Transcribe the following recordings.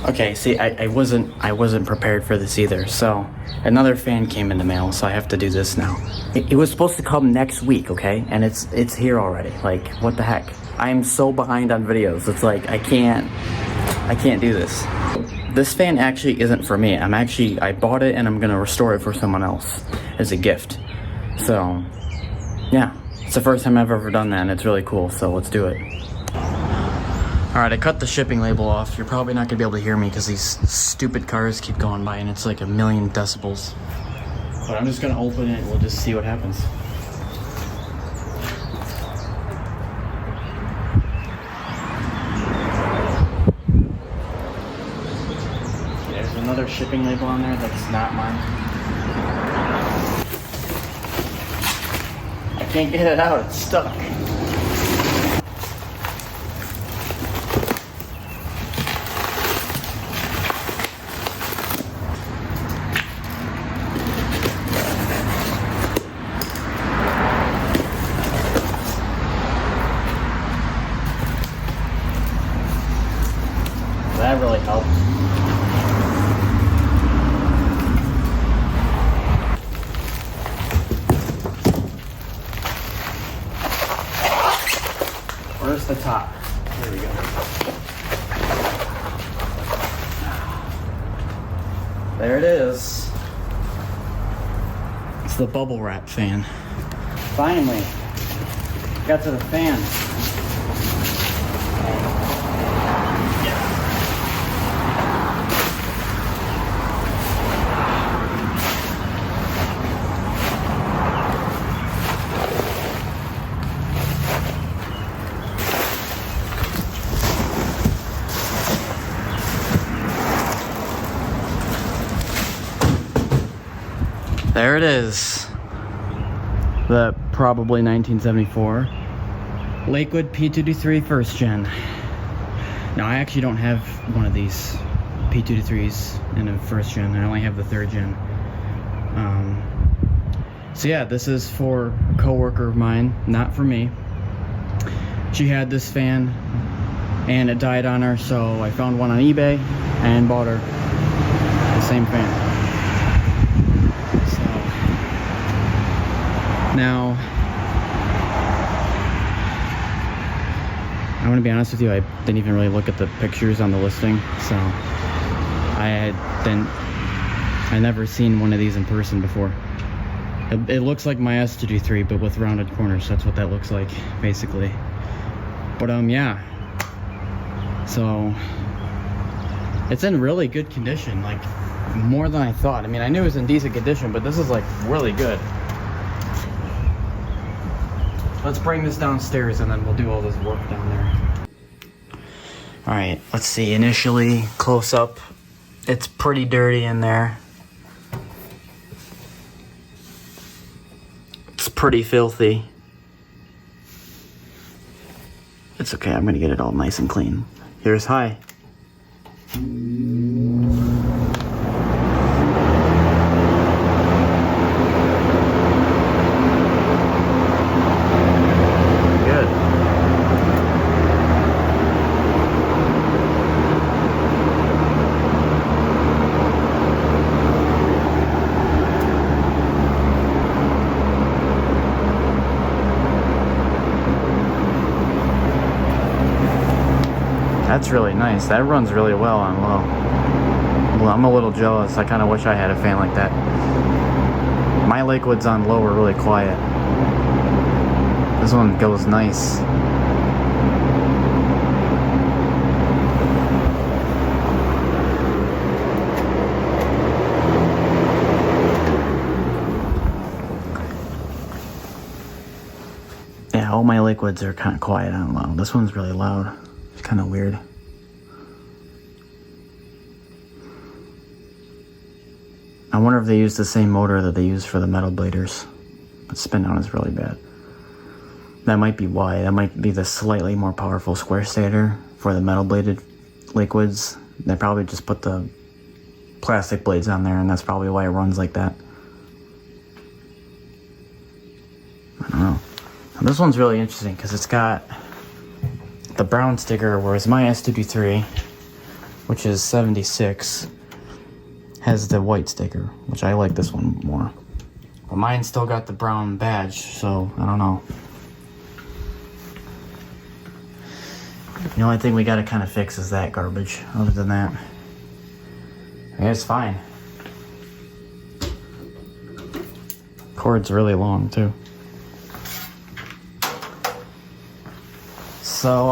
Okay, see, I wasn't prepared for this either. So another fan came in the mail, so I have to do this now. It was supposed to come next week, okay? And it's here already. Like, what the heck? I am so behind on videos. It's like I can't do this. This fan actually isn't for me. I bought it and I'm gonna restore it for someone else as a gift. So yeah, it's the first time I've ever done that and it's really cool, so let's do it. Alright, I cut the shipping label off. You're probably not gonna be able to hear me because these stupid cars keep going by and it's like a million decibels. But I'm just gonna open it and we'll just see what happens. There's another shipping label on there that's not mine. I can't get it out, it's stuck. That really helped. Where's the top? There we go. There it is. It's the bubble wrap fan. Finally, got to the fan. There it is. The probably 1974 Lakewood P-223 first gen. Now I actually don't have one of these P-223s in a first gen. I only have the third gen. So yeah, this is for a coworker of mine, not for me. She had this fan and it died on her, so I found one on eBay and bought her the same fan. Now, I'm gonna be honest with you, I didn't even really look at the pictures on the listing, so I never seen one of these in person before. It looks like my S223, but with rounded corners. That's what that looks like, basically. But yeah. So it's in really good condition, like more than I thought. I mean, I knew it was in decent condition, but this is like really good. Let's bring this downstairs and then we'll do all this work down there. All right, let's see. Initially, close up. It's pretty dirty in there. It's pretty filthy. It's okay, I'm gonna get it all nice and clean. Here's high. That's really nice. That runs really well on low. Well, I'm a little jealous. I kind of wish I had a fan like that. My Lakewoods on low are really quiet. This one goes nice. Yeah, all my Lakewoods are kind of quiet on low. This one's really loud. It's kind of weird. I wonder if they use the same motor that they use for the metal bladers. But spin down is really bad. That might be why. That might be the slightly more powerful square stator for the metal bladed Lakewoods. They probably just put the plastic blades on there and that's probably why it runs like that. I don't know. Now, this one's really interesting because it's got the brown sticker, whereas my S223, which is 76, has the white sticker, which I like this one more. But mine still got the brown badge, so I don't know. The only thing we gotta kind of fix is that garbage. Other than that, I guess it's fine. Cord's really long too. So,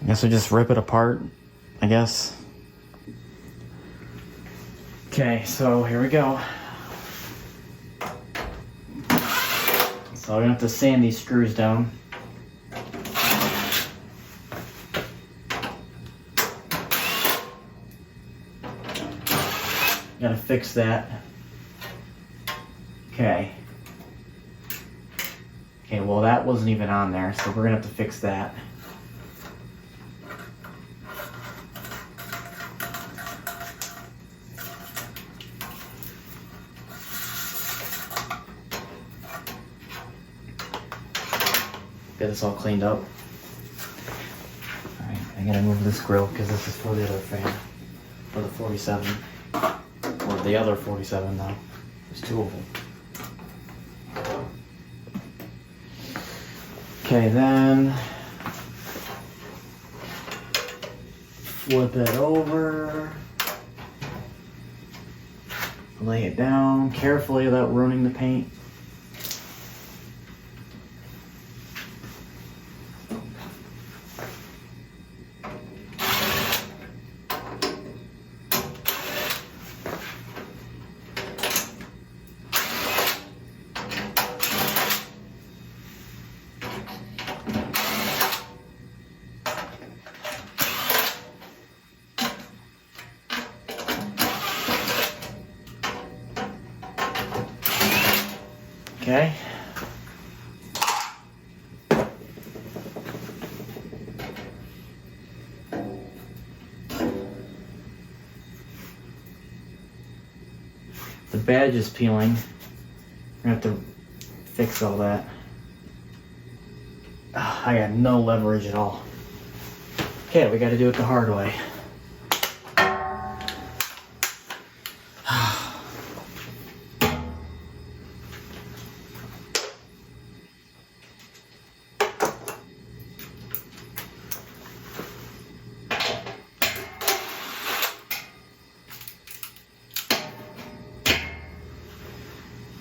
I guess we just rip it apart, I guess. Okay, so here we go. So I'm gonna have to sand these screws down. Gotta fix that. Okay. Okay, well that wasn't even on there, so we're gonna have to fix that. Get this all cleaned up. Alright, I gotta move this grill because this is for the other fan. For the 47. Or the other 47 now. There's two of them. Okay, then flip it over. Lay it down carefully without ruining the paint. Okay. The badge is peeling. We're gonna have to fix all that. I got no leverage at all. Okay, we gotta do it the hard way.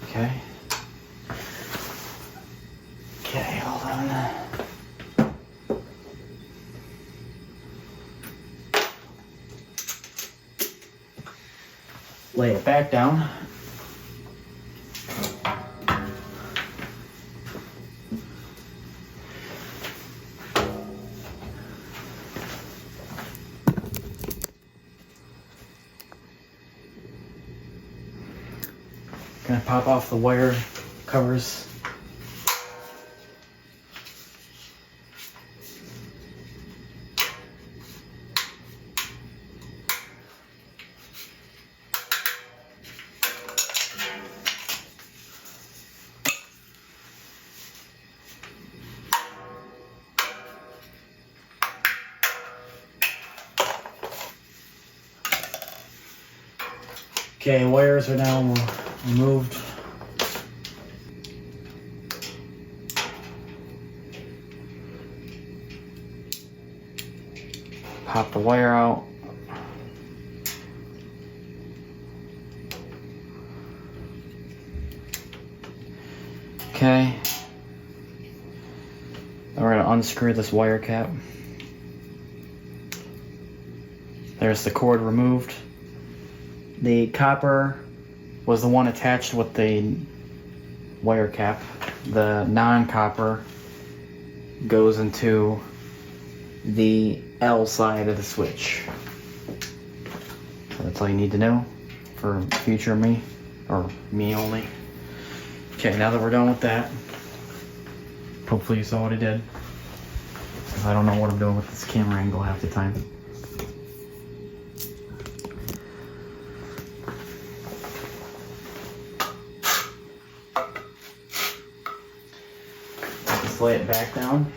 Okay. Okay, hold on. Lay it back down. Gonna pop off the wire covers. Okay, wires are now removed. Pop the wire out. Okay. Now we're gonna unscrew this wire cap. There's the cord removed. The copper was the one attached with the wire cap. The non-copper goes into the L side of the switch. So that's all you need to know for future me, or me only. Okay, now that we're done with that, hopefully you saw what I did. Because I don't know what I'm doing with this camera angle half the time. Just lay it back down.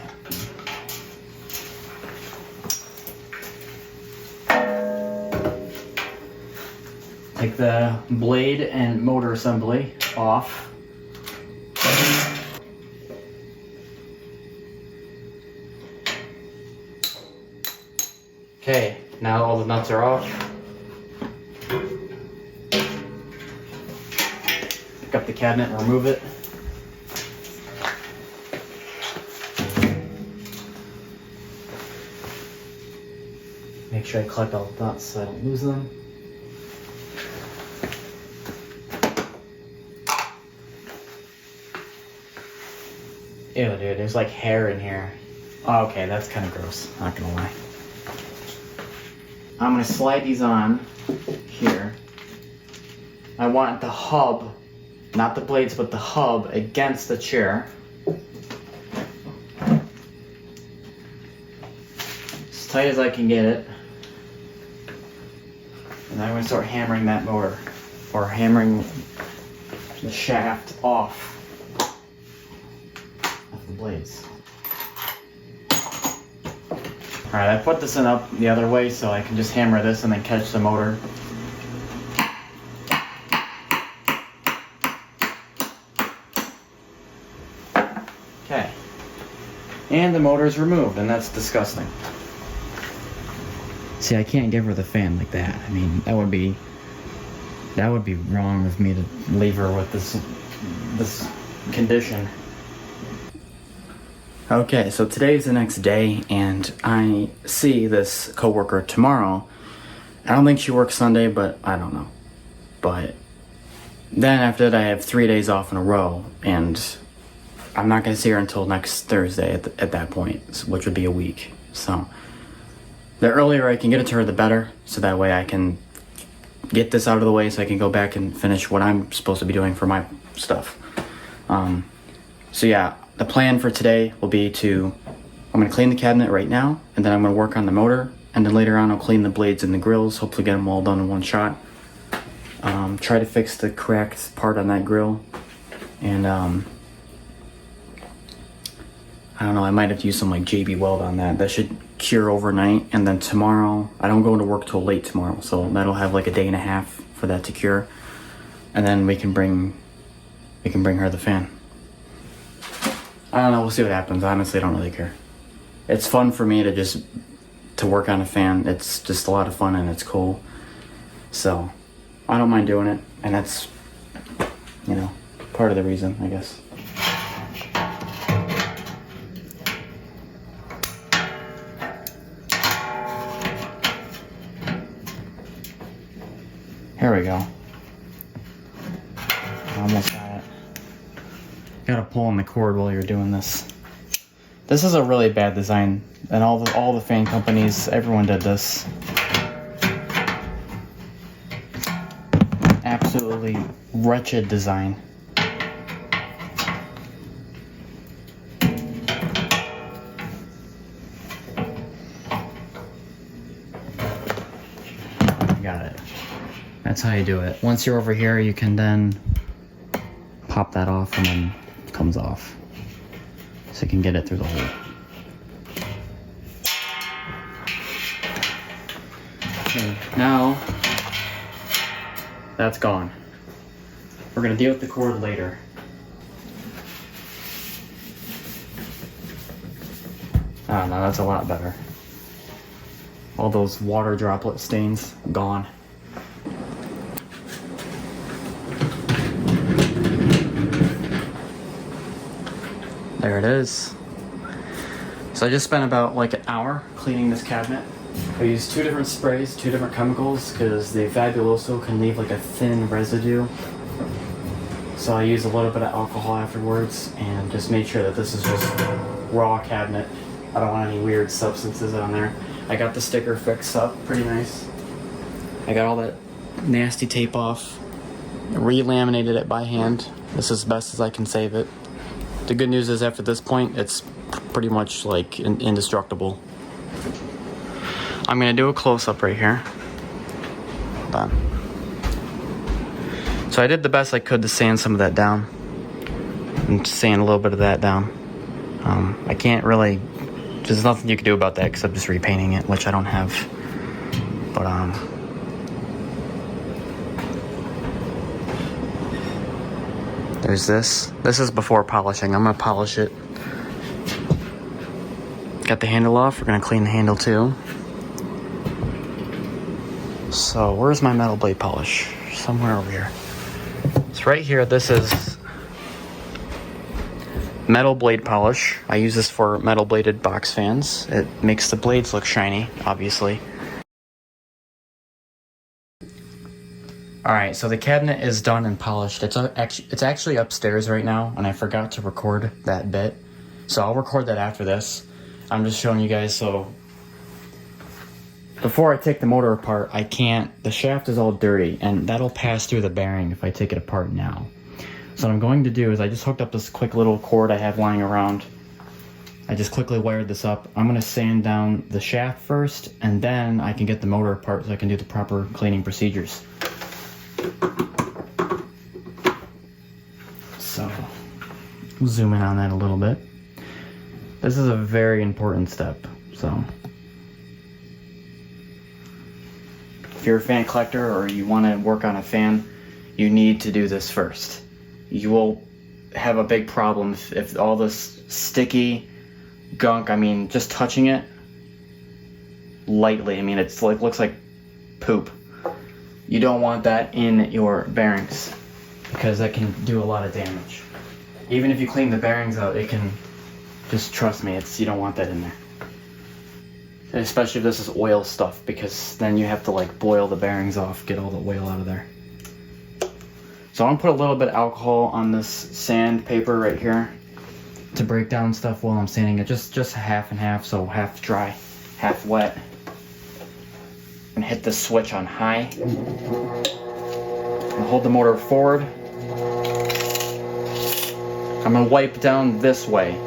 Take the blade and motor assembly off. Okay, now all the nuts are off. Pick up the cabinet and remove it. Make sure I collect all the nuts so I don't lose them. Ew, dude, there's like hair in here. Oh, okay, that's kind of gross, not gonna lie. I'm gonna slide these on here. I want the hub, not the blades, but the hub against the chair. As tight as I can get it. And I'm gonna start hammering that motor, or hammering the shaft off of the blades. Alright, I put this in up the other way so I can just hammer this and then catch the motor. Okay. And the motor's removed, and that's disgusting. See, I can't give her the fan like that. I mean, that would be wrong of me to leave her with this condition. Okay, so today's the next day, and I see this coworker tomorrow. I don't think she works Sunday, but I don't know. But then after that, I have 3 days off in a row, and I'm not going to see her until next Thursday at that point, which would be a week. So the earlier I can get it to her, the better, so that way I can get this out of the way so I can go back and finish what I'm supposed to be doing for my stuff. So yeah. The plan for today will be I'm going to clean the cabinet right now, and then I'm going to work on the motor, and then later on I'll clean the blades and the grills, hopefully get them all done in one shot. Try to fix the cracked part on that grill, and I don't know, I might have to use some like JB Weld on that. That should cure overnight, and then tomorrow, I don't go into work till late tomorrow, so that'll have like a day and a half for that to cure, and then we can bring her the fan. I don't know, we'll see what happens. Honestly, I don't really care. It's fun for me to work on a fan. It's just a lot of fun and it's cool. So, I don't mind doing it. And that's, part of the reason, I guess. Here we go. Almost got it. Gotta pull on the cord while you're doing this. This is a really bad design, and all the fan companies, everyone did this. Absolutely wretched design. Got it. That's how you do it. Once you're over here, you can then pop that off, and then it comes off. So you can get it through the hole. Okay, now that's gone. We're gonna deal with the cord later. Oh no, that's a lot better. All those water droplet stains gone. There it is. So I just spent about like an hour cleaning this cabinet. I used 2 different sprays, 2 different chemicals, because the Fabuloso can leave like a thin residue. So I used a little bit of alcohol afterwards and just made sure that this is just raw cabinet. I don't want any weird substances on there. I got the sticker fixed up pretty nice. I got all that nasty tape off, re-laminated it by hand. This is as best as I can save it. The good news is after this point, it's pretty much like indestructible. I'm gonna do a close-up right here. Hold on. So I did the best I could to sand some of that down. And sand a little bit of that down. I can't really, there's nothing you can do about that because I'm just repainting it, which I don't have. But There's this. This is before polishing. I'm gonna polish it. Got the handle off. We're gonna clean the handle too. So where's my metal blade polish? Somewhere over here. It's right here. This is metal blade polish. I use this for metal bladed box fans. It makes the blades look shiny, obviously. Alright, so the cabinet is done and polished. It's actually upstairs right now, and I forgot to record that bit. So I'll record that after this. I'm just showing you guys, so before I take the motor apart, the shaft is all dirty, and that'll pass through the bearing if I take it apart now. So what I'm going to do is I just hooked up this quick little cord I have lying around. I just quickly wired this up. I'm going to sand down the shaft first, and then I can get the motor apart so I can do the proper cleaning procedures. So, we'll zoom in on that a little bit. This is a very important step, so if you're a fan collector or you want to work on a fan, you need to do this first. You will have a big problem if all this sticky gunk, I mean, just touching it lightly, I mean, it's like looks like poop. You don't want that in your bearings because that can do a lot of damage. Even if you clean the bearings out, it can, just trust me, you don't want that in there. Especially if this is oil stuff, because then you have to like boil the bearings off, get all the oil out of there. So I'm gonna put a little bit of alcohol on this sandpaper right here to break down stuff while I'm sanding it. Just half and half, so half dry, half wet. And hit the switch on high. And hold the motor forward. I'm gonna wipe down this way.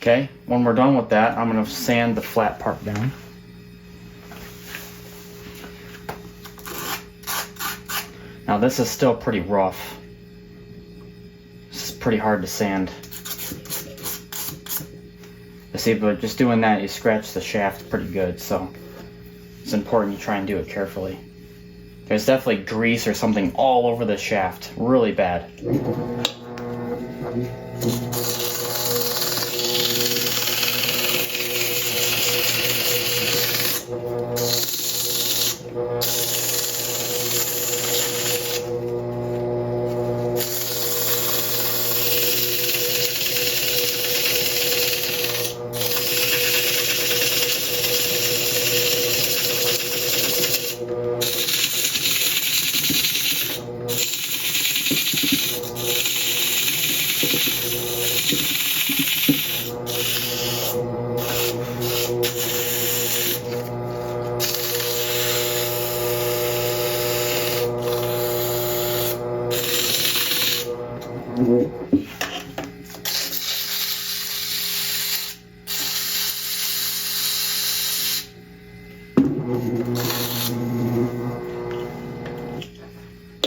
Okay, when we're done with that, I'm going to sand the flat part down. Now this is still pretty rough. This is pretty hard to sand. You see, but just doing that, you scratch the shaft pretty good, so it's important you try and do it carefully. There's definitely grease or something all over the shaft, really bad.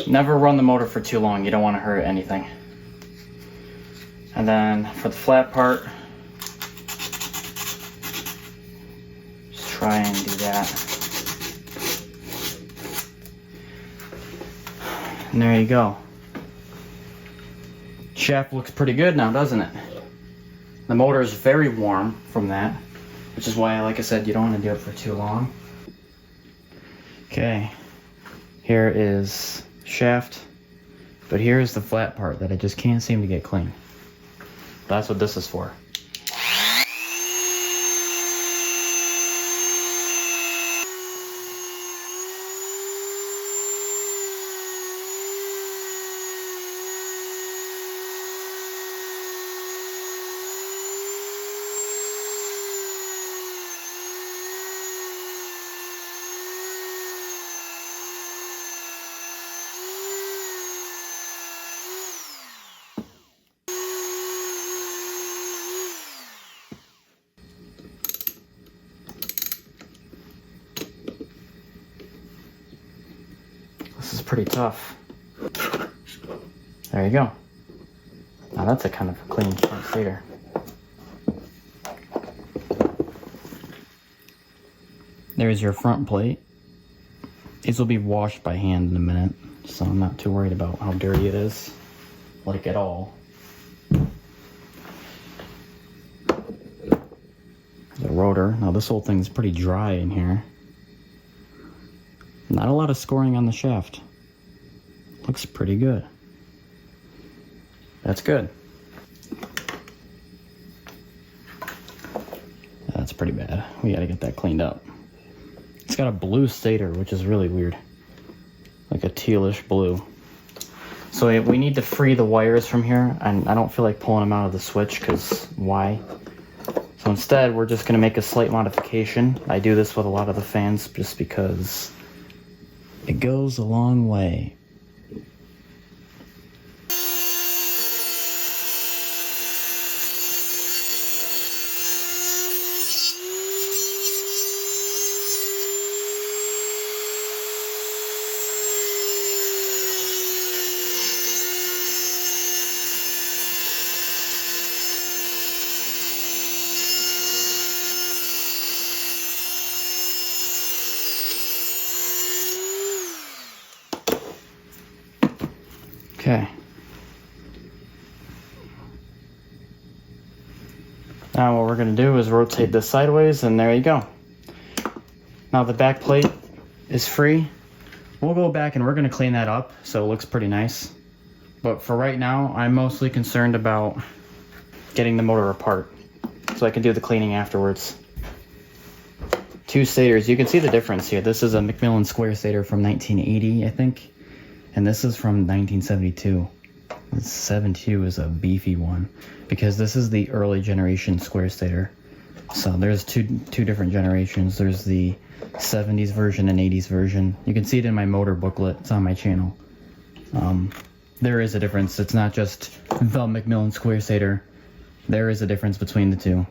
Never run the motor for too long, you don't want to hurt anything. And then for the flat part, just try and do that. And there you go. Shaft looks pretty good now, doesn't it? The motor is very warm from that, which is why, like I said, you don't want to do it for too long. Okay, here is shaft, but here's the flat part that I just can't seem to get clean. That's what this is for. pretty tough. There you go. Now that's a kind of clean front stator. There's your front plate. These will be washed by hand in a minute, so I'm not too worried about how dirty it is, like at all. The rotor. Now this whole thing's pretty dry in here. Not a lot of scoring on the shaft. Looks pretty good. That's good. That's pretty bad. We gotta get that cleaned up. It's got a blue stator, which is really weird. Like a tealish blue. So we need to free the wires from here, and I don't feel like pulling them out of the switch, because why? So instead, we're just gonna make a slight modification. I do this with a lot of the fans just because it goes a long way. Okay. Now what we're going to do is rotate this sideways, and there you go. Now the back plate is free. We'll go back and we're going to clean that up so it looks pretty nice. But for right now, I'm mostly concerned about getting the motor apart so I can do the cleaning afterwards. Two stators. You can see the difference here. This is a Macmillan square stator from 1980, I think. And this is from 1972. This 72 is a beefy one because this is the early generation square stator. So there's two different generations. There's the 70s version and 80s version. You can see it in my motor booklet. It's on my channel. There is a difference. It's not just the Macmillan square stator. There is a difference between the two.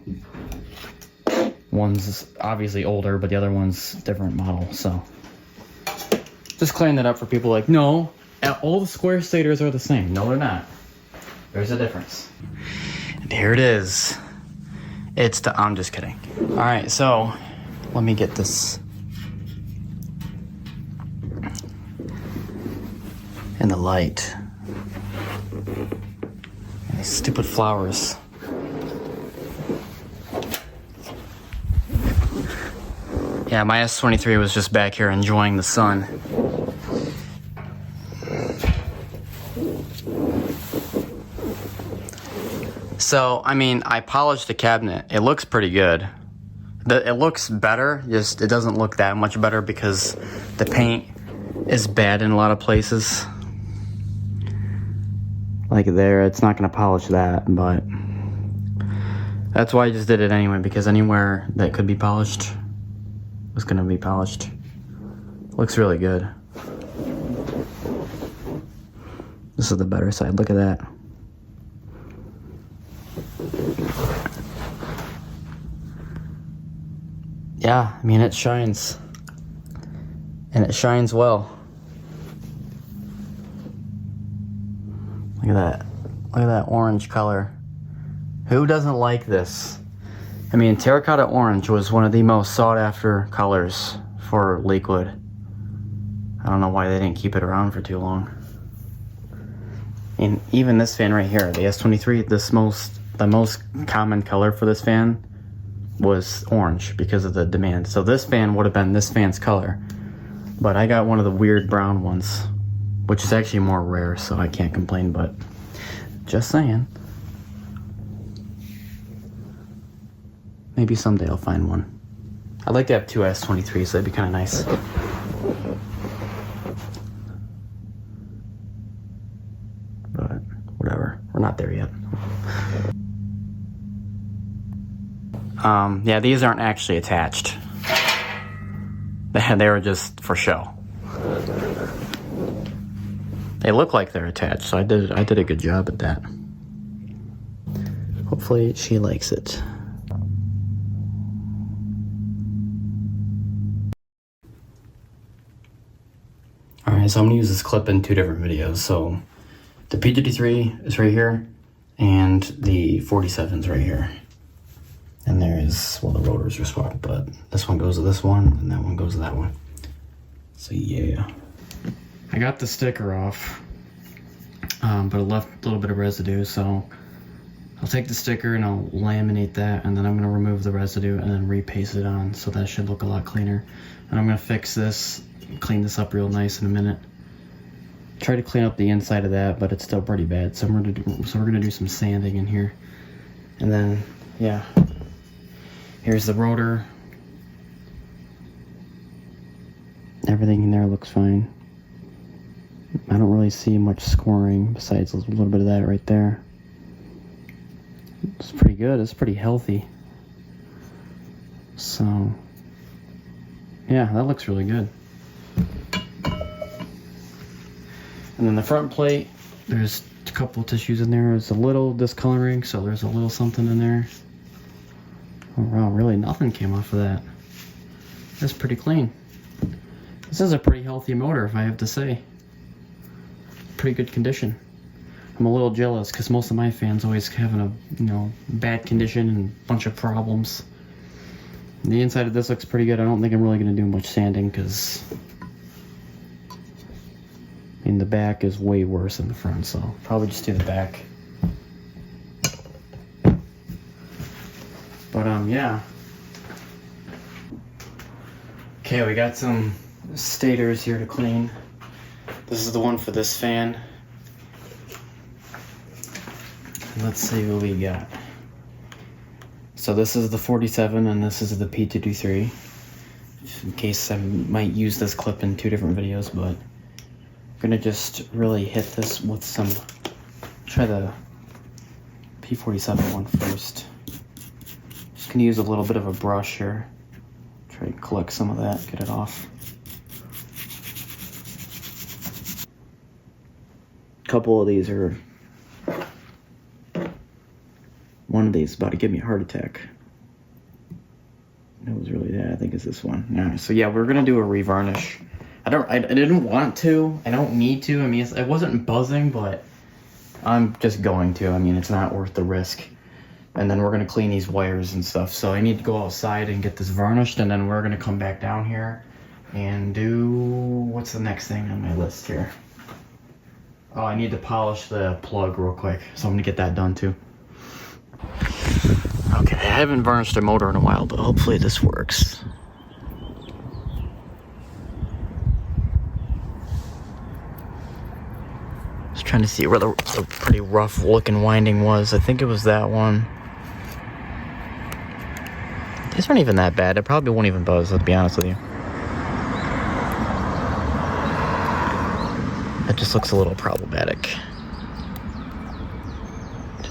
One's obviously older, but the other one's different model. So just clearing that up for people like, no, all the square stators are the same. No, they're not. There's a difference. And here it is. I'm just kidding. All right, so let me get this in the light. And these stupid flowers. Yeah, my S23 was just back here enjoying the sun. So, I mean, I polished the cabinet. It looks pretty good. It looks better, just it doesn't look that much better because the paint is bad in a lot of places. Like there, it's not going to polish that, but that's why I just did it anyway, because anywhere that could be polished was going to be polished. Looks really good. This is the better side. Look at that. Yeah, I mean, it shines. And it shines well. Look at that. Look at that orange color. Who doesn't like this? I mean, terracotta orange was one of the most sought after colors for Lakewood. I don't know why they didn't keep it around for too long. And even this fan right here, the S23, the most common color for this fan was orange because of the demand. So this fan would have been this fan's color. But I got one of the weird brown ones, which is actually more rare, so I can't complain, but just saying. Maybe someday I'll find one. I'd like to have two S23s, so that'd be kind of nice. But whatever, we're not there yet. Yeah, these aren't actually attached. They were just for show. They look like they're attached, so I did a good job at that. Hopefully she likes it. All Alright, so I'm gonna use this clip in 2 different videos. So the P-223 is right here, and the 47's right here. And there's, well, the rotors are swapped, but this one goes to this one, and that one goes to that one. So yeah. I got the sticker off, but it left a little bit of residue, so I'll take the sticker and I'll laminate that, and then I'm gonna remove the residue and then repaste it on, so that should look a lot cleaner. And I'm gonna fix this, clean this up real nice in a minute. Try to clean up the inside of that, but it's still pretty bad. So we're gonna do some sanding in here, and then yeah. Here's the rotor. Everything in there looks fine. I don't really see much scoring besides a little bit of that right there. It's pretty good. It's pretty healthy. So yeah, that looks really good. And then the front plate, there's a couple tissues in there. There's a little discoloring, so there's a little something in there. Oh wow, really nothing came off of that. That's pretty clean. This is a pretty healthy motor, if I have to say. Pretty good condition. I'm a little jealous because most of my fans always having a, bad condition and a bunch of problems. The inside of this looks pretty good. I don't think I'm really going to do much sanding because the back is way worse than the front, so I'll probably just do the back. But yeah. Okay, we got some stators here to clean. This is the one for this fan. Let's see what we got. So this is the 47 and this is the P-223. In case I might use this clip in 2 different videos, but I'm gonna just really hit this with some, try the P-47 one first. Just gonna use a little bit of a brush here. Try to collect some of that, get it off. A couple of these are, one of these is about to give me a heart attack. It was really that, I think it's this one. Yeah, so yeah, we're gonna do a revarnish. I didn't want to, I don't need to. I mean, it wasn't buzzing, but I'm just going to. I mean, it's not worth the risk. And then we're gonna clean these wires and stuff. So I need to go outside and get this varnished, and then we're gonna come back down here and do, what's the next thing on my list here? Oh, I need to polish the plug real quick. So I'm gonna get that done too. Okay, I haven't varnished a motor in a while, but hopefully this works. Just trying to see where the pretty rough looking winding was. I think it was that one. These aren't even that bad. It probably won't even buzz, to be honest with you. It just looks a little problematic.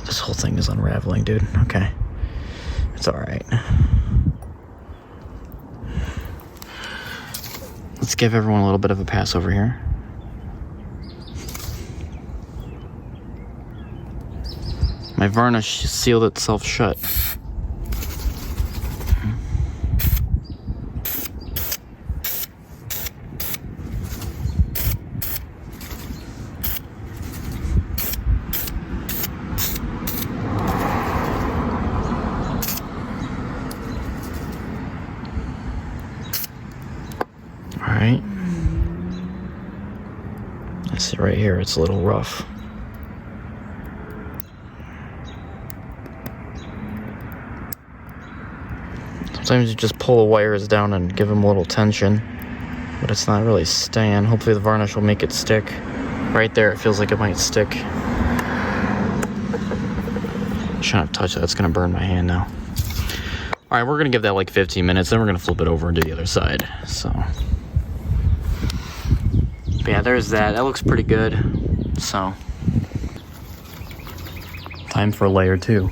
This whole thing is unraveling, dude. Okay. It's alright. Let's give everyone a little bit of a pass over here. My varnish sealed itself shut. Alright. I see right here, it's a little rough. Sometimes you just pull the wires down and give them a little tension, but it's not really staying. Hopefully the varnish will make it stick. Right there, it feels like it might stick. Try not to touch that, it's gonna burn my hand now. Alright, we're gonna give that like 15 minutes, then we're gonna flip it over and do the other side, so. But yeah, there's that. That looks pretty good, so. Time for layer 2.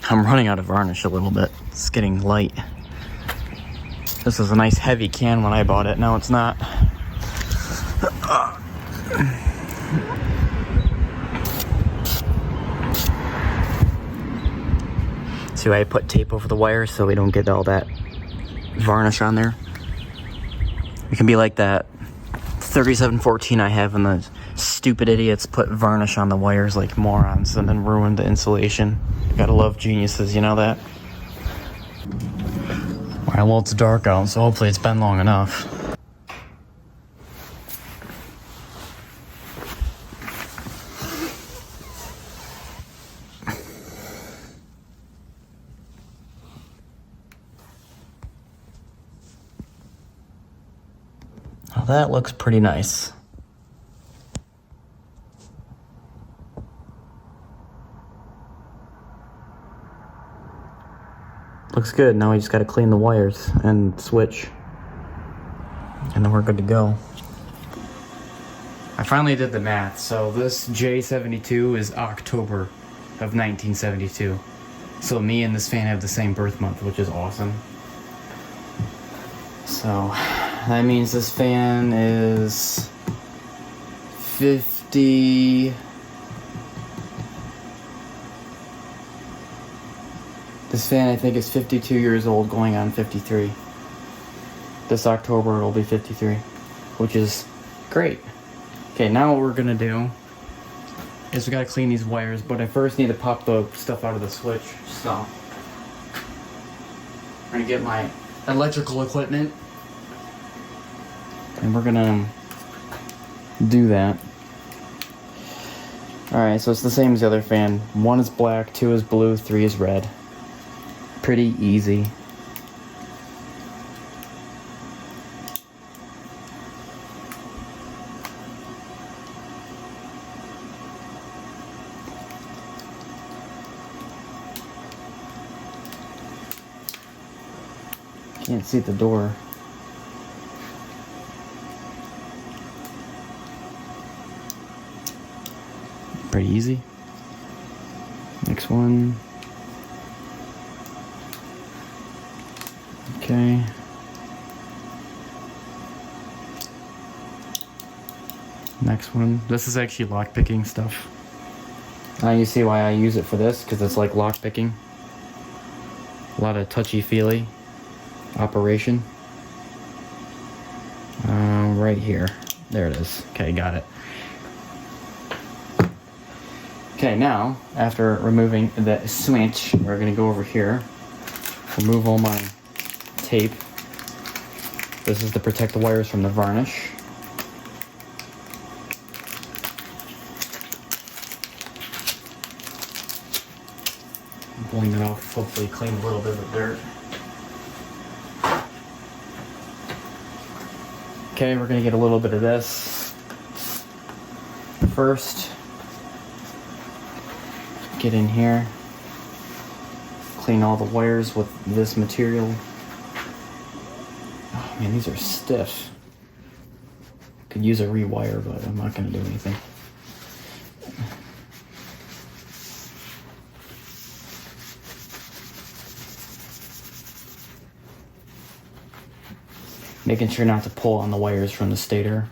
I'm running out of varnish a little bit. It's getting light. This is a nice heavy can when I bought it. Now it's not. See why I put tape over the wires so we don't get all that varnish on there. It can be like that 3714 I have, and the stupid idiots put varnish on the wires like morons and then ruin the insulation. Gotta love geniuses, you know that? Alright, well, it's dark out, so hopefully it's been long enough. Well, that looks pretty nice. Looks good. Now we just gotta clean the wires and switch. And then we're good to go. I finally did the math. So this J72 is October of 1972. So me and this fan have the same birth month, which is awesome. So that means this fan is 50... This fan, I think, is 52 years old, going on 53. This October, it'll be 53, which is great. Okay, now what we're gonna do is we gotta clean these wires, but I first need to pop the stuff out of the switch. So I'm gonna get my electrical equipment, and we're gonna do that. Alright, so it's the same as the other fan. 1 is black, 2 is blue, 3 is red. Pretty easy. Can't see the door. Pretty easy. Next one. Okay. Next one. This is actually lock-picking stuff. Now you see why I use it for this, because it's like lock-picking. A lot of touchy-feely operation. Right here. There it is. Okay, got it. Okay, now, after removing the switch, we're going to go over here. Remove all my tape. This is to protect the wires from the varnish. I'm pulling it off, hopefully clean a little bit of the dirt. Okay, we're gonna get a little bit of this first. Get in here. Clean all the wires with this material. Oh man, these are stiff. Could use a rewire, but I'm not gonna do anything. Making sure not to pull on the wires from the stator.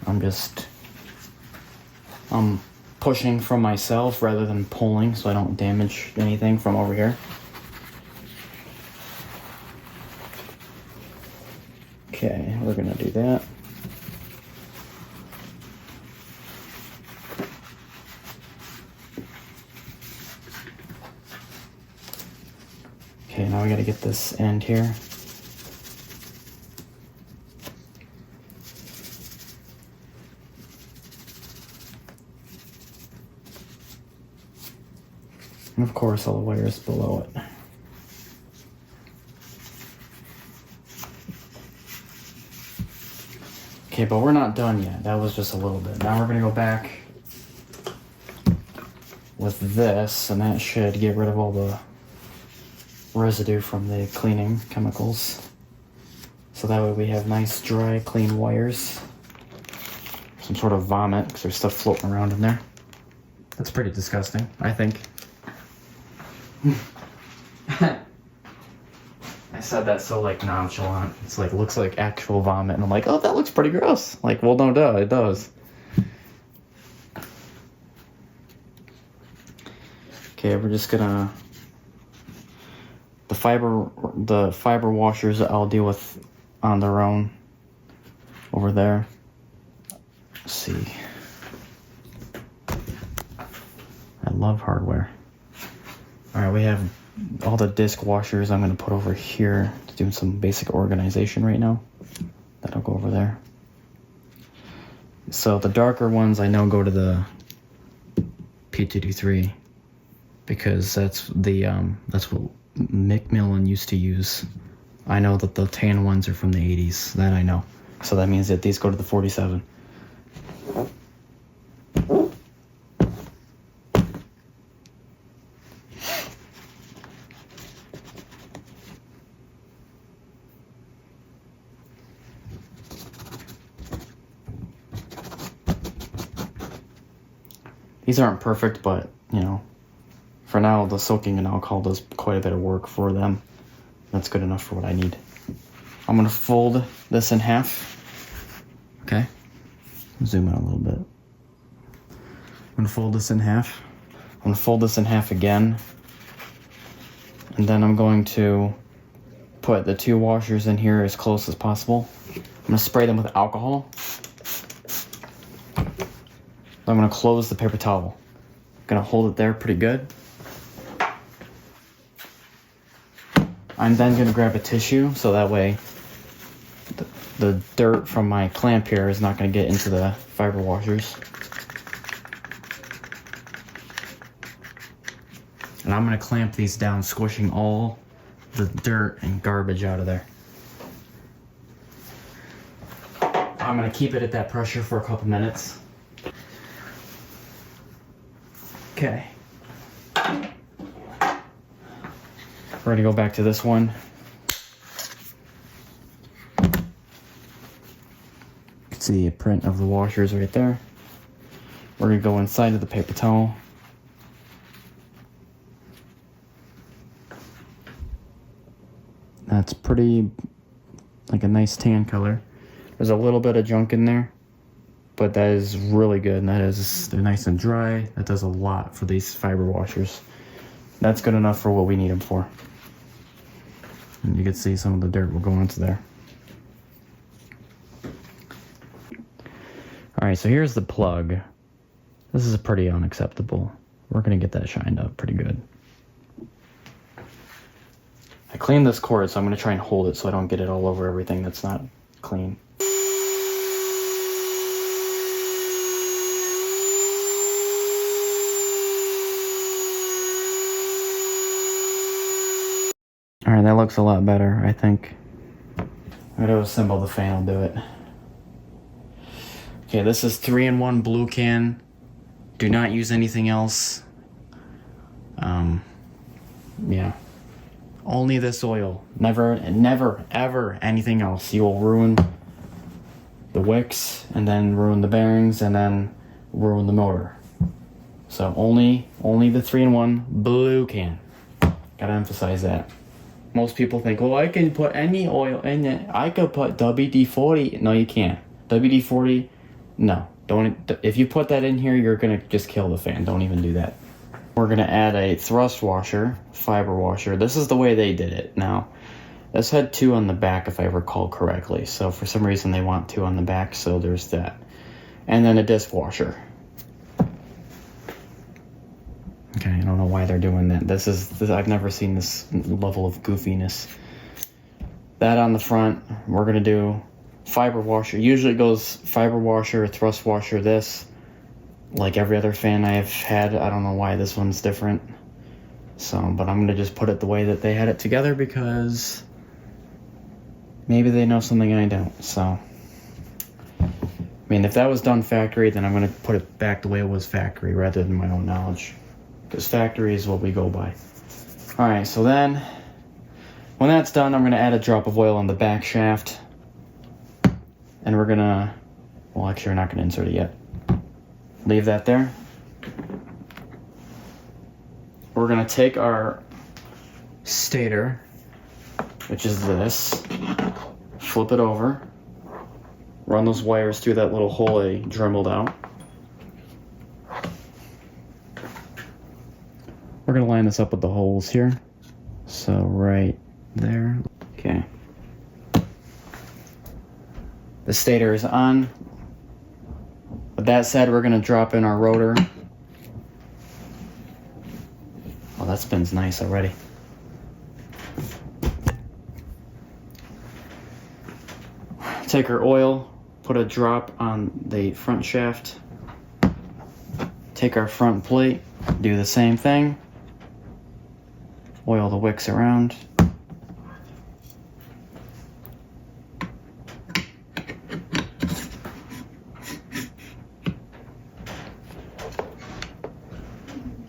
I'm pushing from myself rather than pulling, so I don't damage anything from over here. Okay, we're gonna do that. Okay, now we gotta get this end here. And of course, all the wires below it. Okay, but we're not done yet. That was just a little bit. Now we're gonna go back with this, and that should get rid of all the residue from the cleaning chemicals. So that way we have nice, dry, clean wires. Some sort of vomit, because there's stuff floating around in there. That's pretty disgusting, I think. I I said that so like nonchalant. It's like, looks like actual vomit. And I'm like, oh, that looks pretty gross. Like, well, no duh, it does. Okay, we're just gonna, the fiber washers I'll deal with on their own over there. Let's see. I love hardware. All right, we have all the disc washers I'm gonna put over here to do some basic organization right now. That'll go over there. So the darker ones I know go to the P-223 because that's what Macmillan used to use. I know that the tan ones are from the 80s, that I know. So that means that these go to the 47. These aren't perfect, but, you know, for now, the soaking in alcohol does quite a bit of work for them. That's good enough for what I need. I'm gonna fold this in half. Okay. Zoom in a little bit. I'm gonna fold this in half. I'm gonna fold this in half again. And then I'm going to put the 2 washers in here as close as possible. I'm gonna spray them with alcohol. I'm gonna close the paper towel. I'm gonna hold it there pretty good. I'm then gonna grab a tissue so that way the dirt from my clamp here is not gonna get into the fiber washers. And I'm gonna clamp these down, squishing all the dirt and garbage out of there. I'm gonna keep it at that pressure for a couple minutes. Okay. We're gonna go back to this one. You can see a print of the washers right there. We're gonna go inside of the paper towel. That's pretty, like a nice tan color. There's a little bit of junk in there, but that is really good. And they're nice and dry. That does a lot for these fiber washers. That's good enough for what we need them for. And you can see some of the dirt will go into there. All right, so here's the plug. This is pretty unacceptable. We're gonna get that shined up pretty good. I cleaned this cord, so I'm gonna try and hold it so I don't get it all over everything that's not clean. All right, that looks a lot better, I think. I'm gonna assemble the fan, I'll do it. Okay, this is 3-in-1 blue can. Do not use anything else. Yeah. Only this oil. Never, ever anything else. You will ruin the wicks, and then ruin the bearings, and then ruin the motor. So only the 3-in-1 blue can. Gotta emphasize that. Most people think, well, I can put any oil in it. I could put WD-40. No, you can't. WD-40, no. Don't. If you put that in here, you're gonna just kill the fan. Don't even do that. We're gonna add a thrust washer, fiber washer. This is the way they did it. Now, this had 2 on the back, if I recall correctly. So for some reason, they want 2 on the back, so there's that. And then a disc washer. Okay, I don't know why they're doing that. I've never seen this level of goofiness. That on the front, we're gonna do fiber washer. Usually it goes fiber washer, thrust washer, this. Like every other fan I've had, I don't know why this one's different. So, but I'm gonna just put it the way that they had it together because maybe they know something I don't, so. I mean, if that was done factory, then I'm gonna put it back the way it was factory rather than my own knowledge. Because factory is what we go by. Alright, so then, when that's done, I'm gonna add a drop of oil on the back shaft. And we're gonna, well actually we're not gonna insert it yet. Leave that there. We're gonna take our stator which is this. Flip it over. Run those wires through that little hole I dremeled out. We're gonna line this up with the holes here. So right there. Okay. The stator is on. With that said, we're gonna drop in our rotor. Oh, that spins nice already. Take our oil, put a drop on the front shaft. Take our front plate, do the same thing. Oil the wicks around.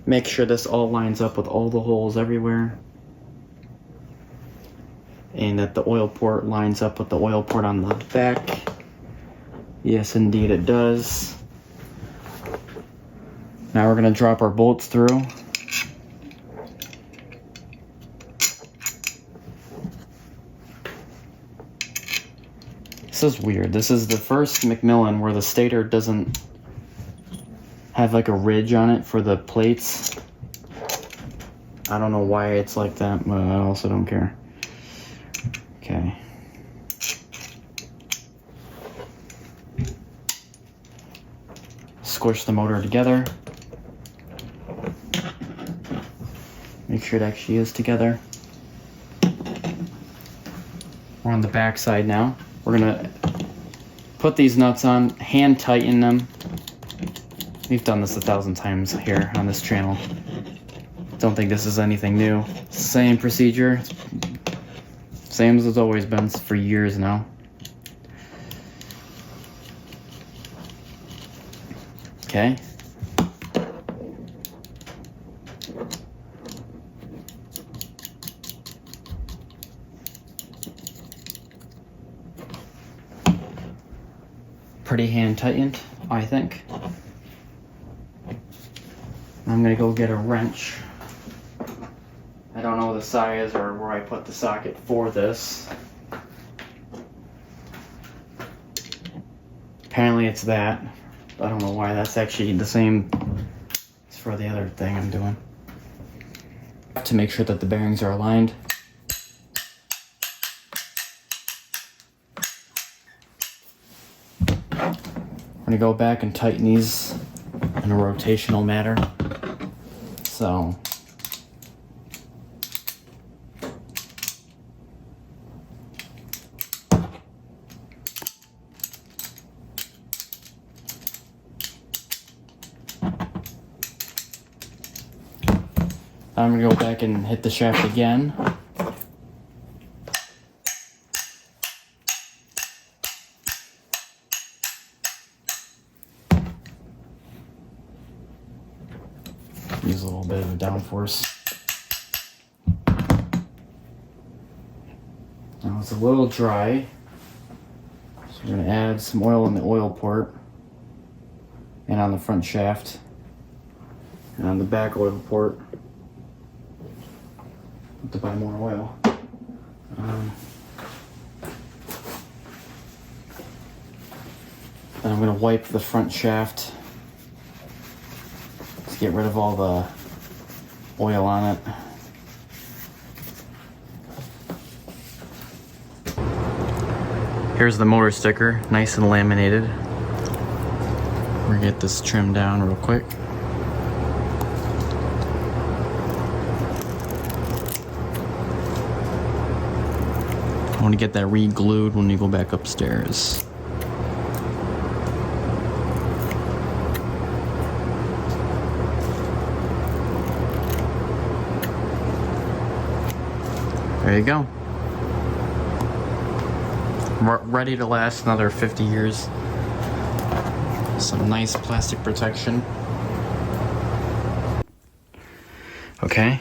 Make sure this all lines up with all the holes everywhere. And that the oil port lines up with the oil port on the back. Yes, indeed it does. Now we're gonna drop our bolts through. This is weird. This is the first Macmillan where the stator doesn't have like a ridge on it for the plates. I don't know why it's like that, but I also don't care. Okay. Squish the motor together. Make sure it actually is together. We're on the back side now. We're gonna put these nuts on, hand tighten them. We've done this 1,000 times here on this channel. Don't think this is anything new. Same procedure. Same as it's always been for years now. Okay. Pretty hand tightened, I think. I'm gonna go get a wrench. I don't know the size or where I put the socket for this. Apparently it's that. I don't know why that's actually the same as for the other thing I'm doing. To make sure that the bearings are aligned. I'm gonna go back and tighten these in a rotational manner. So I'm gonna go back and hit the shaft again. Use a little bit of a downforce. Now it's a little dry, so we're gonna add some oil in the oil port and on the front shaft and on the back oil port. To buy more oil. Then I'm going to wipe the front shaft to get rid of all the oil on it. Here's the motor sticker, nice and laminated. We're going to get this trimmed down real quick. I want to get that re-glued when you go back upstairs. There you go. Ready to last another 50 years. Some nice plastic protection. Okay,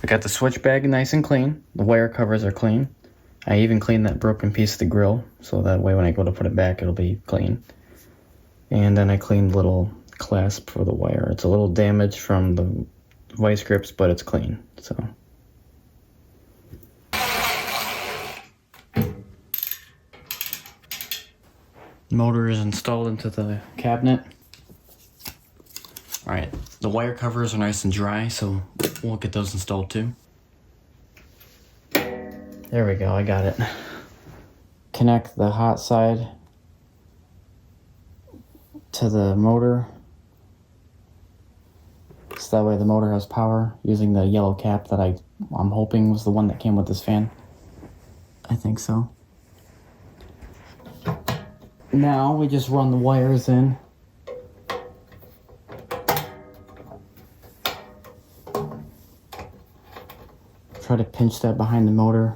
I got the switch bag nice and clean. The wire covers are clean. I even cleaned that broken piece of the grill, so that way when I go to put it back, it'll be clean. And then I cleaned the little clasp for the wire. It's a little damaged from the vice grips, but it's clean, so. Motor is installed into the cabinet. Alright, the wire covers are nice and dry, so we'll get those installed too. There we go, I got it. Connect the hot side to the motor. So that way the motor has power using the yellow cap that I'm hoping was the one that came with this fan. I think so. Now we just run the wires in. Try to pinch that behind the motor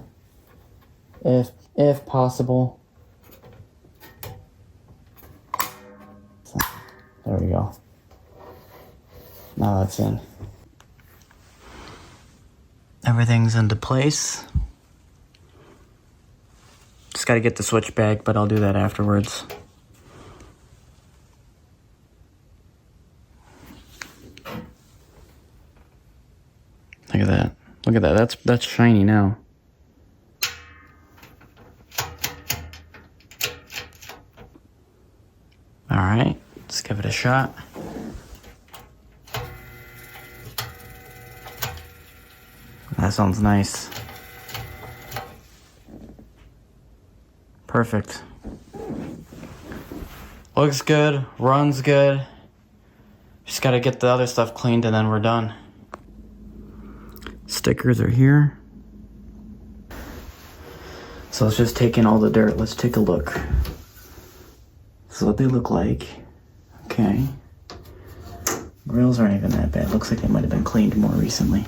if possible. So, there we go. Now that's in. Everything's into place. Just gotta get the switch back, but I'll do that afterwards. Look at that. Look at that. That's shiny now. All right, let's give it a shot. That sounds nice. Perfect. Looks good, runs good. Just gotta get the other stuff cleaned and then we're done. Stickers are here. So let's just take in all the dirt. Let's take a look. This is what they look like. Okay. Grills aren't even that bad. Looks like they might have been cleaned more recently.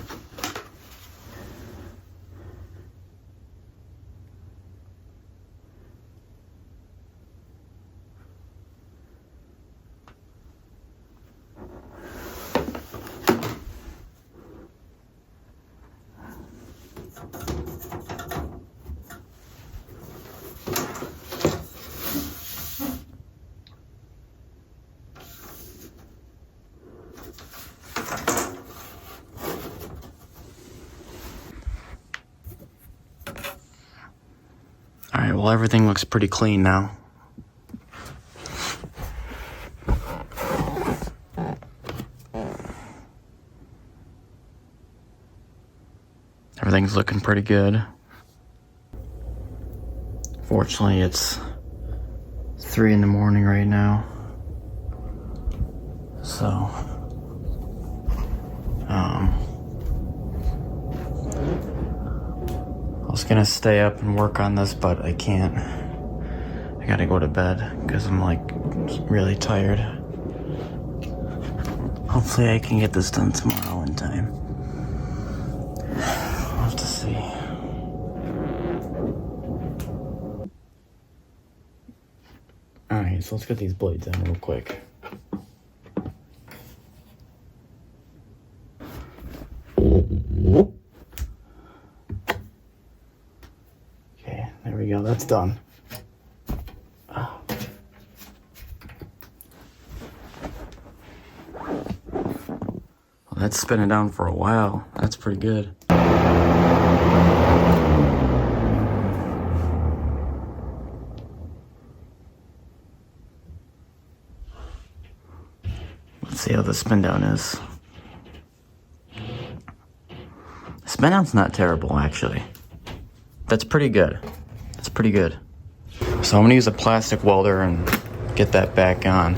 Alright, well everything looks pretty clean now. Everything's looking pretty good. Fortunately, it's 3 in the morning right now. So, I was gonna stay up and work on this, but I can't. I gotta go to bed because I'm like really tired. Hopefully I can get this done tomorrow in time. We'll have to see. Alright, so let's get these blades in real quick. Okay, there we go, that's done. Oh. Well, that's spinning down for a while. That's pretty good. Let's see how the spin down is. Spin down's not terrible, actually. That's pretty good. That's pretty good. So I'm gonna use a plastic welder and get that back on.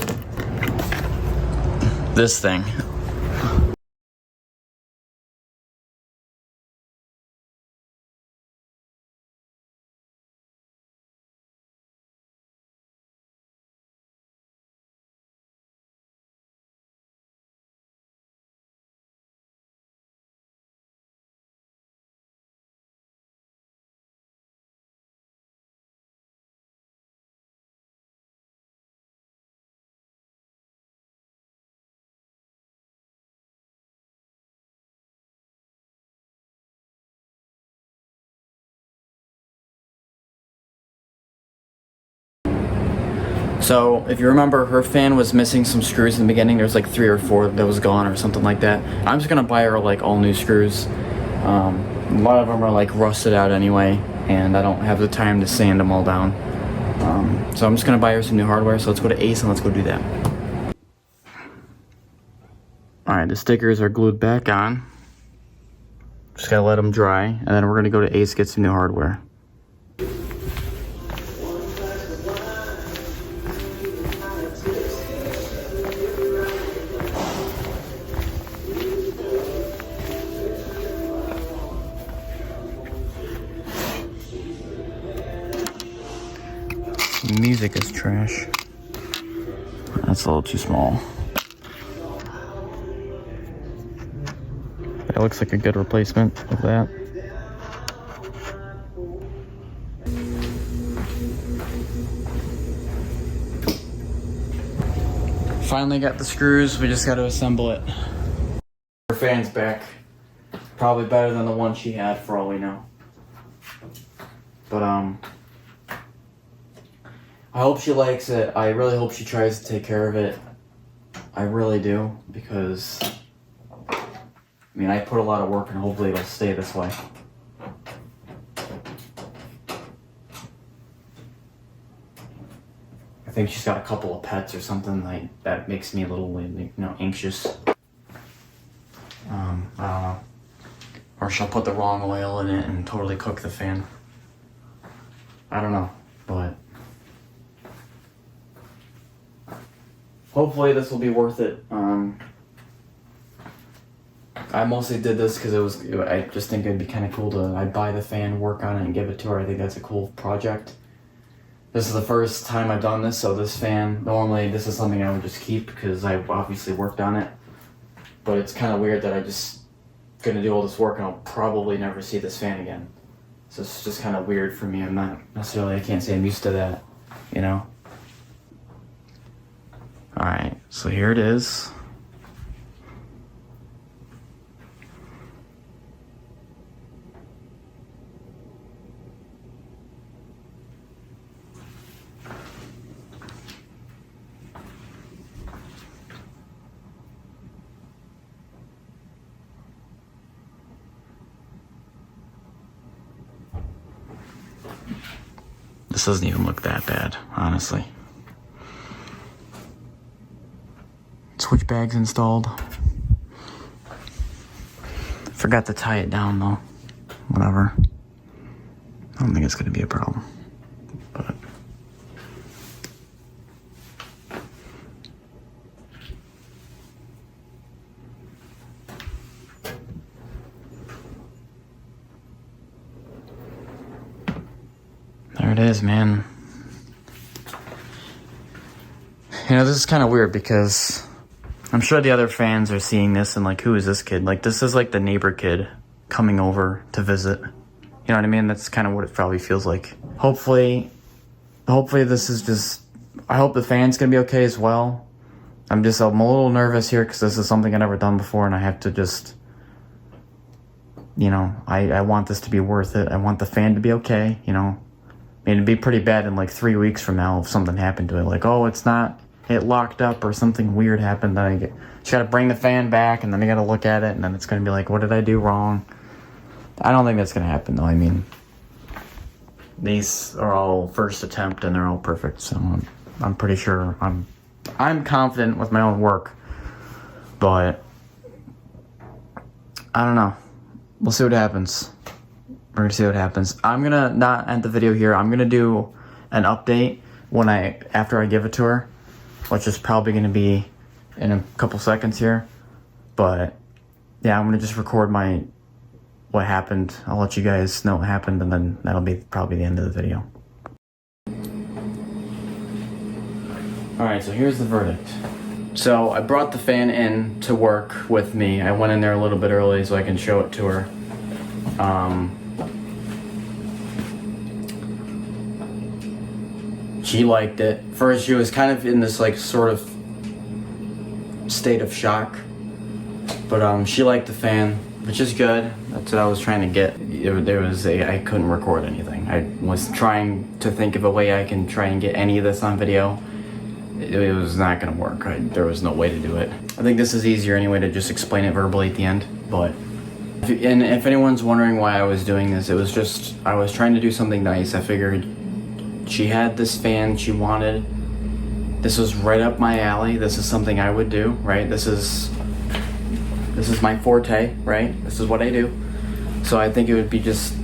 This thing. So if you remember, her fan was missing some screws in the beginning. There's like 3 or 4 that was gone or something like that. I'm just gonna buy her like all new screws. A lot of them are like rusted out anyway, and I don't have the time to sand them all down. So I'm just gonna buy her some new hardware. So let's go to Ace and let's go do that. All right, the stickers are glued back on. Just gotta let them dry, and then we're gonna go to Ace, get some new hardware. Music is trash. That's a little too small. That looks like a good replacement of that. Finally got the screws, we just got to assemble it. Her fan's back. Probably better than the one she had for all we know. But I hope she likes it. I really hope she tries to take care of it. I really do, because I mean, I put a lot of work and hopefully it'll stay this way. I think she's got a couple of pets or something like that makes me a little, anxious. I don't know. Or she'll put the wrong oil in it and totally cook the fan. I don't know, but hopefully this will be worth it. I mostly did this because I just think it'd be kind of cool I'd buy the fan, work on it, and give it to her. I think that's a cool project. This is the first time I've done this, so this fan, normally this is something I would just keep because I've obviously worked on it. But it's kind of weird that I just gonna do all this work and I'll probably never see this fan again. So it's just kind of weird for me. I'm not necessarily, I can't say I'm used to that, you know? Alright, so here it is. This doesn't even look that bad, honestly. Switch bags installed. Forgot to tie it down though. Whatever. I don't think it's gonna be a problem. But there it is, man. You know, this is kind of weird because I'm sure the other fans are seeing this and like, who is this kid? Like, this is like the neighbor kid coming over to visit. You know what I mean? That's kind of what it probably feels like. Hopefully this is just, I hope the fan's gonna be okay as well. I'm a little nervous here because this is something I've never done before and I have to just, you know, I want this to be worth it. I want the fan to be okay, you know. I mean, it'd be pretty bad in like 3 weeks from now if something happened to it. Like, oh, it locked up or something weird happened. Then just gotta bring the fan back and then I gotta look at it and then it's gonna be like, what did I do wrong? I don't think that's gonna happen though. I mean, these are all first attempt and they're all perfect. So I'm pretty sure, I'm confident with my own work, but I don't know. We'll see what happens. We're gonna see what happens. I'm gonna not end the video here. I'm gonna do an update after I give it to her, which is probably gonna be in a couple seconds here. But yeah, I'm gonna just record what happened. I'll let you guys know what happened, and then that'll be probably the end of the video. All right, so here's the verdict. So I brought the fan in to work with me. I went in there a little bit early so I can show it to her. She liked it. First, she was kind of in this like sort of state of shock, but she liked the fan, which is good. That's what I was trying to get. I couldn't record anything. I was trying to think of a way I can try and get any of this on video. It was not gonna work. There was no way to do it. I think this is easier anyway to just explain it verbally at the end, but if anyone's wondering why I was doing this, it was just, I was trying to do something nice. I figured, she had this fan she wanted. This was right up my alley. This is something I would do, right? This is my forte, right? This is what I do. So I think it would be just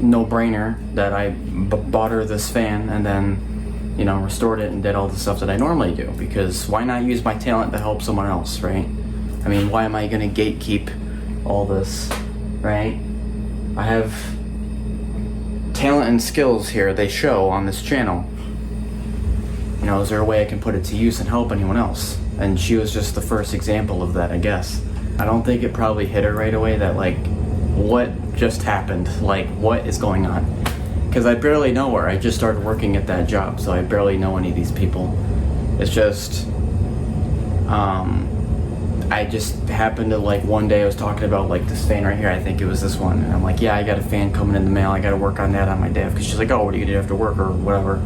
no-brainer that I bought her this fan and then, you know, restored it and did all the stuff that I normally do, because why not use my talent to help someone else, right? I mean, why am I gonna gatekeep all this, right? I have talent and skills here, they show on this channel. You know, is there a way I can put it to use and help anyone else? And she was just the first example of that, I guess. I don't think it probably hit her right away that, like, what just happened? Like, what is going on? Because I barely know her. I just started working at that job, so I barely know any of these people. It's just, I just happened to, like, one day I was talking about, like, this fan right here. I think it was this one. And I'm like, yeah, I got a fan coming in the mail. I got to work on that on my day off. Because she's like, oh, what are you going to do after work or whatever?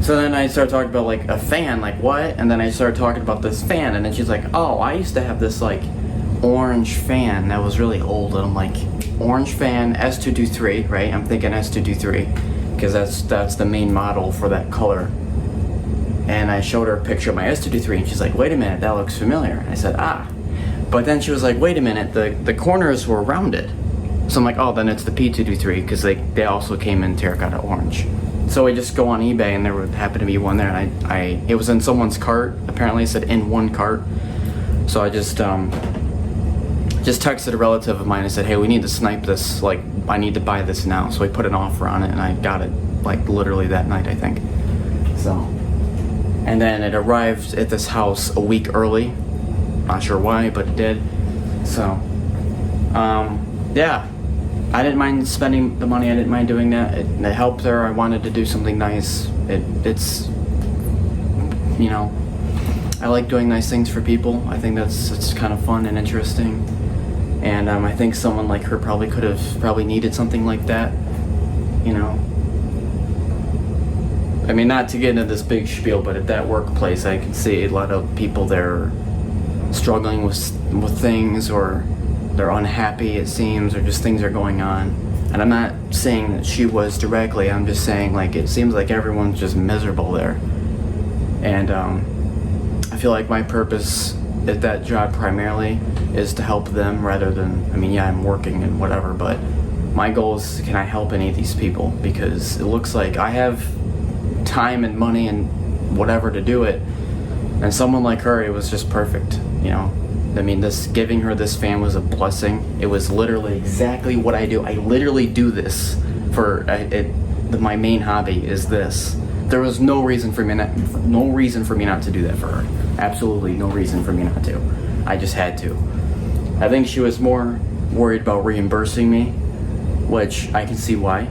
So then I started talking about, like, a fan, like, what? And then I started talking about this fan, and then she's like, oh, I used to have this, like, orange fan that was really old. And I'm like, orange fan, S223, right? I'm thinking S223, because that's the main model for that color. And I showed her a picture of my S223, and she's like, wait a minute, that looks familiar. And I said, ah. But then she was like, wait a minute, the corners were rounded. So I'm like, oh, then it's the P-223, because they also came in terracotta orange. So I just go on eBay, and there would happen to be one there, and it was in someone's cart. Apparently it said in one cart. So I just texted a relative of mine and said, hey, we need to snipe this, like, I need to buy this now. So I put an offer on it, and I got it, like, literally that night, I think. So, and then it arrived at this house a week early. Not sure why, but it did. So, yeah. I didn't mind spending the money. I didn't mind doing that. It helped her. I wanted to do something nice. It's, you know, I like doing nice things for people. I think it's kind of fun and interesting. And I think someone like her probably needed something like that, you know. I mean, not to get into this big spiel, but at that workplace, I can see a lot of people there struggling with things, or they're unhappy, it seems, or just things are going on. And I'm not saying that she was directly, I'm just saying, like, it seems like everyone's just miserable there. And I feel like my purpose at that job primarily is to help them rather than, I mean, yeah, I'm working and whatever, but my goal is, can I help any of these people? Because it looks like I have time and money and whatever to do it. And someone like her, it was just perfect, you know? I mean, giving her this fan was a blessing. It was literally exactly what I do. I literally do this for my main hobby is this. There was no reason for me not to do that for her. Absolutely no reason for me not to. I just had to. I think she was more worried about reimbursing me, which I can see why.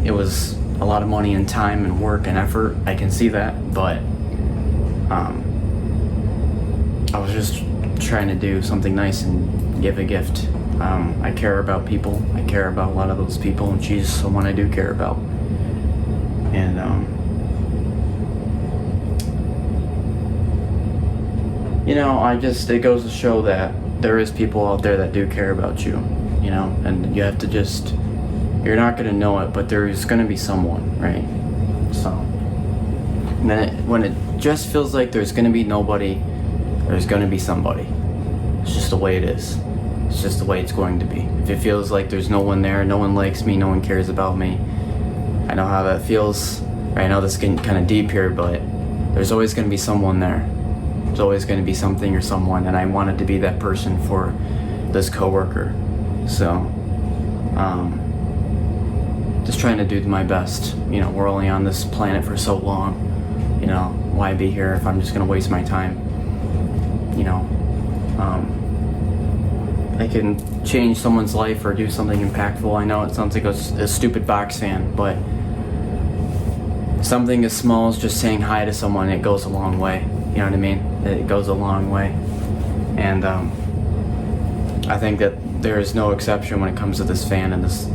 It was a lot of money and time and work and effort. I can see that, but I was just trying to do something nice and give a gift. I care about people. I care about a lot of those people, and she's someone I do care about. And you know, it goes to show that there is people out there that do care about you, you know, and you have to you're not going to know it, but there's going to be someone, right? So, and then when it just feels like there's going to be nobody, there's going to be somebody. It's just the way it is. It's just the way it's going to be. If it feels like there's no one there, no one likes me, no one cares about me, I know how that feels. I know this is getting kind of deep here, but there's always going to be someone there. There's always going to be something or someone, and I wanted to be that person for this coworker. So, just trying to do my best. You know, we're only on this planet for so long. You know, why be here if I'm just going to waste my time? You know, I can change someone's life or do something impactful. I know it sounds like a stupid box fan, but something as small as just saying hi to someone, it goes a long way. You know what I mean? It goes a long way. And I think that there is no exception when it comes to this fan and this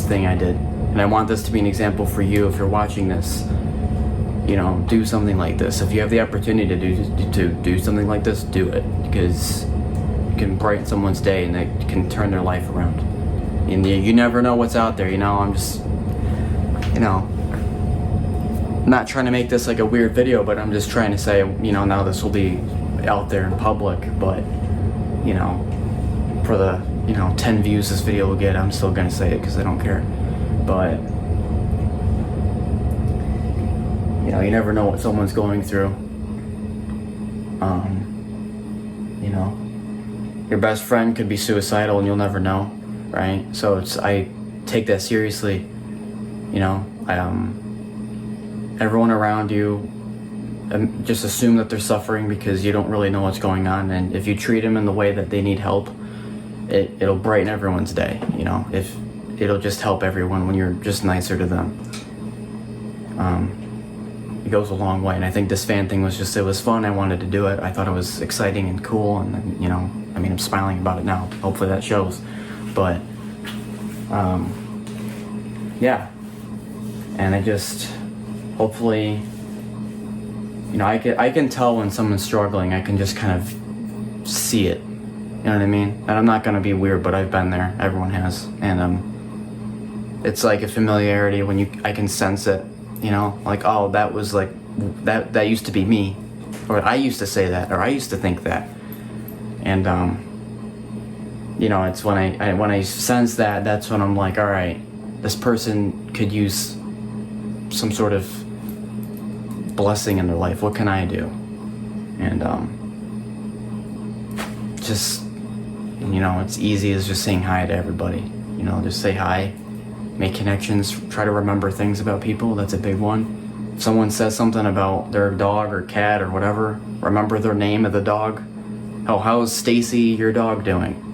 thing I did. And I want this to be an example for you if you're watching this. You know, do something like this. If you have the opportunity to do something like this, do it, because it can brighten someone's day and it can turn their life around. And you never know what's out there. You know, I'm just, you know, I'm not trying to make this like a weird video, but I'm just trying to say, you know, now this will be out there in public, but, you know, for the, you know, 10 views this video will get, I'm still gonna say it because I don't care. But, you know, you never know what someone's going through. You know, your best friend could be suicidal and you'll never know, right? So I take that seriously, you know. Everyone around you, just assume that they're suffering because you don't really know what's going on, and if you treat them in the way that they need help, it'll brighten everyone's day, you know. If it'll just help everyone when you're just nicer to them. It goes a long way, and I think this fan thing was just, it was fun. I wanted to do it. I thought it was exciting and cool, and, you know, I mean, I'm smiling about it now. Hopefully that shows. But yeah, and I just, hopefully, you know, I can tell when someone's struggling. I can just kind of see it, you know what I mean? And I'm not gonna be weird, but I've been there. Everyone has. And it's like a familiarity when I can sense it, you know, like, oh, that was like, that used to be me, or I used to say that, or I used to think that. And you know, it's when I sense that, that's when I'm like, all right, this person could use some sort of blessing in their life. What can I do? And just, you know, it's easy as just saying hi to everybody. You know, just say hi, make connections, try to remember things about people. That's a big one. If someone says something about their dog or cat or whatever, remember their name of the dog. Oh, how's Stacy, your dog, doing?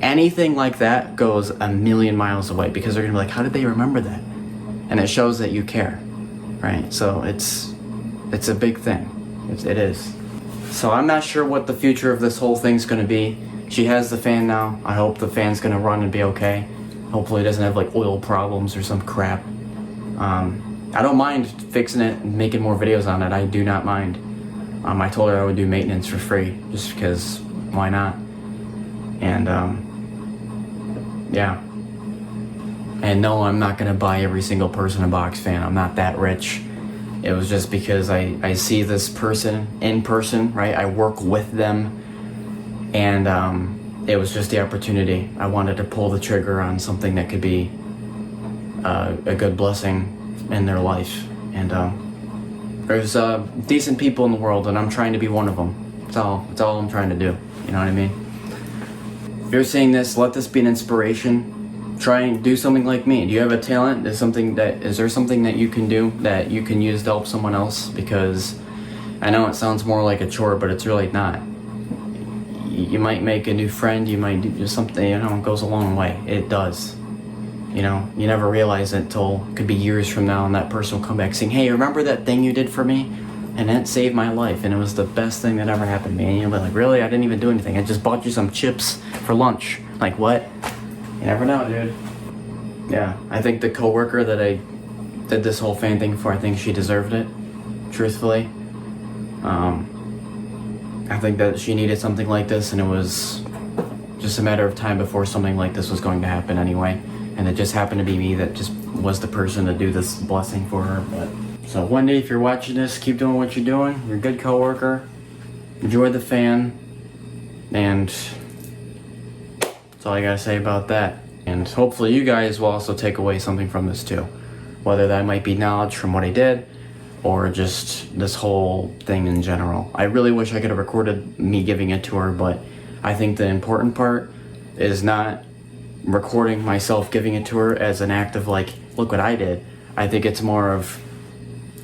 Anything like that goes a million miles away, because they're gonna be like, how did they remember that? And it shows that you care, right? So it's a big thing. It is. So I'm not sure what the future of this whole thing's gonna be. She has the fan now. I hope the fan's gonna run and be okay. Hopefully it doesn't have like oil problems or some crap. I don't mind fixing it and making more videos on it. I do not mind. I told her I would do maintenance for free, just because, why not? And yeah. And no, I'm not gonna buy every single person a box fan. I'm not that rich. It was just because I see this person in person, right? I work with them, and it was just the opportunity. I wanted to pull the trigger on something that could be a good blessing in their life. And there's decent people in the world, and I'm trying to be one of them. That's all I'm trying to do. You know what I mean? If you're seeing this, let this be an inspiration. Try and do something like me. Do you have a talent? Is there something that you can do that you can use to help someone else? Because I know it sounds more like a chore, but it's really not. You might make a new friend. You might do something. You know, it goes a long way. It does. You know, you never realize it until it could be years from now, and that person will come back saying, "Hey, remember that thing you did for me? And it saved my life, and it was the best thing that ever happened to me." And you'll be like, "Really? I didn't even do anything. I just bought you some chips for lunch." Like, what? You never know, dude. Yeah, I think the coworker that I did this whole fan thing for, I think she deserved it, truthfully. I think that she needed something like this, and it was just a matter of time before something like this was going to happen anyway. And it just happened to be me that just was the person to do this blessing for her. But so Wendy, if you're watching this, keep doing what you're doing. You're a good coworker. Enjoy the fan. And that's all I gotta say about that. And hopefully you guys will also take away something from this too. Whether that might be knowledge from what I did, or just this whole thing in general. I really wish I could have recorded me giving it to her, but I think the important part is not recording myself giving it to her as an act of like, look what I did. I think it's more of,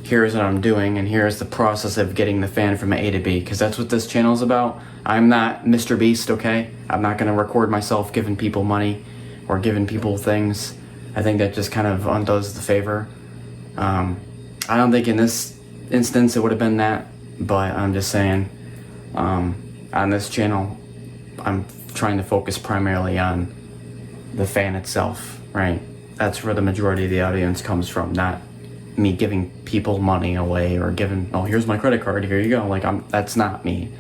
here's what I'm doing, and here's the process of getting the fan from A to B, because that's what this channel is about. I'm not Mr. Beast, okay? I'm not gonna record myself giving people money or giving people things. I think that just kind of undoes the favor. I don't think in this instance it would have been that, but I'm just saying, on this channel, I'm trying to focus primarily on the fan itself, right? That's where the majority of the audience comes from, not me giving people money away or giving, oh, here's my credit card, here you go. Like, that's not me.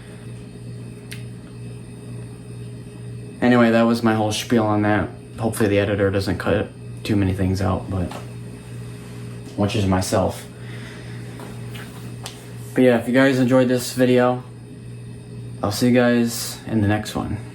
Anyway, that was my whole spiel on that. Hopefully the editor doesn't cut too many things out, but which is myself. But yeah, if you guys enjoyed this video, I'll see you guys in the next one.